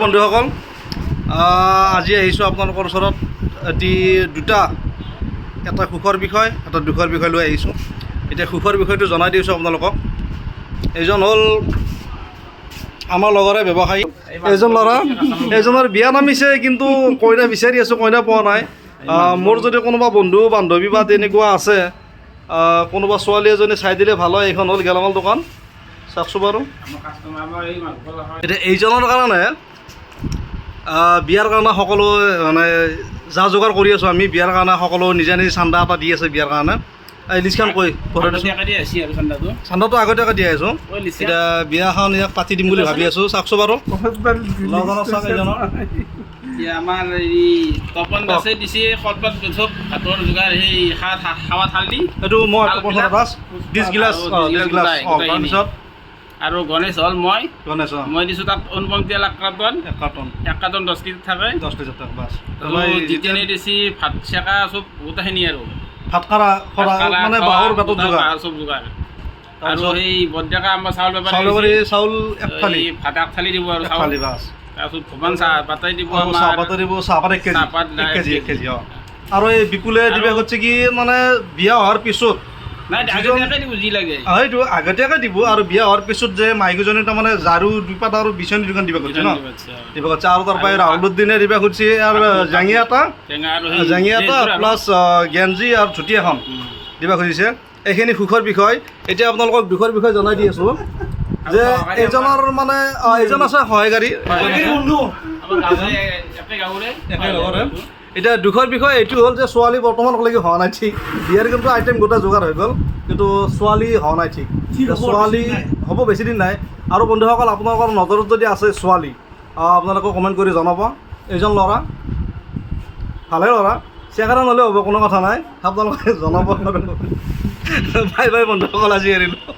বন্ধুসকল আজি আহিছোঁ আপোনালোকৰ ওচৰত দুটা এটা সুখৰ বিষয় এটা দুখৰ বিষয় লৈ আহিছোঁ। এতিয়া সুখৰ বিষয়টো জনাই দিছোঁ আপোনালোকক। এইজন হ'ল আমাৰ লগৰে ব্যৱসায়ী এজন ল'ৰা, এজনৰ বিয়া নামিছে কিন্তু কইনা বিচাৰি আছোঁ, কইনা পোৱা নাই। মোৰ যদি কোনোবা বন্ধু বান্ধৱী বা তেনেকুৱা আছে, কোনোবা ছোৱালী এজনী চাই দিলে ভাল হয়। এইখন হ'ল গেলামাল দোকান, চাওকচোন বাৰু। এতিয়া এইজনৰ কাৰণে বিয়াৰ কাৰণে সকলো মানে যা যোগাৰ কৰি আছোঁ আমি। বিয়াৰ কাৰণে সকলো নিজে নিজে চান্দা এটা দি আছে বিয়াৰ কাৰণে। এই লিষ্টখন কৈ চান্দাটো আগতীয়াকৈ দি আছোঁ। এতিয়া বিয়াখন ইয়াক পাতি দিম বুলি ভাবি আছোঁ। চাওকচোন বাৰু চাওক এইজনৰ। আমাৰ এই তপন দাসে দিছে কলপাত চব ভাতৰ যোগাৰ, সেই খাৱা থাল দি এইটো মই ডিছ গিলাচ তাৰপিছত আৰু গণেশ হ'ল মই দিছোঁ তাত অনুপম তেল 1 কাৰ্টন 10 লিটাৰ থাকে, 10 লিটাৰ থাকে বাছ। জিতেনে দিছে ভাত চেকা চব গোটেইখিনি আৰু ভাত খাৰা মানে বাঁহৰ বেতত চব যোগাৰ। আৰু সেই বৰডেকা আমাৰ চাউল বেপাৰী চাউল ভাত 1 থালি দিব আৰু চাউল বাছ। তাৰপিছত ভৱান চাহ পাতাই দিব, চাহপাত দিব, চাহপাত 1 কেজি। আৰু এই বিপুলে দিবা হচ্ছে কি মানে বিয়া হোৱাৰ পিছত সেইটো আগতীয়াকৈ দিব। আৰু বিয়া হোৱাৰ পিছত যে মাইকীজনী তাৰমানে ঝাৰু দুপাত আৰু বিচনী দোকান দিবা খুজিছে দিব খুজিছে। আৰু তাৰ পৰা ৰাহুলুদ্দিনে দিবা খুজিছে আৰু জাঙি এটা প্লাছ গেঞ্জি আৰু ধুতি এখন দিবা খুজিছে। এইখিনি সুখৰ বিষয়। এতিয়া আপোনালোকক দুখৰ বিষয়ে জনাই দি আছোঁ যে এইজনৰ মানে এইজন আছে সহায়কাৰী। এতিয়া দুখৰ বিষয় এইটো হ'ল যে ছোৱালী বৰ্তমানলৈকে হোৱা নাই ঠিক। বিয়াৰ কিন্তু আইটেম গোটেই যোগাৰ হৈ গ'ল, কিন্তু ছোৱালী হোৱা নাই ঠিক। ছোৱালী হ'ব বেছি দিন নাই। আৰু বন্ধুসকল আপোনালোকৰ নজৰত যদি আছে ছোৱালী, আপোনালোকে কমেণ্ট কৰি জনাব। এইজন ল'ৰা ভালে ল'ৰা, চেকাৰা নহ'লেও হ'ব, কোনো কথা নাই। আপোনালোকে জনাব। বাই বাই বন্ধুসকল, আজি এৰিলোঁ।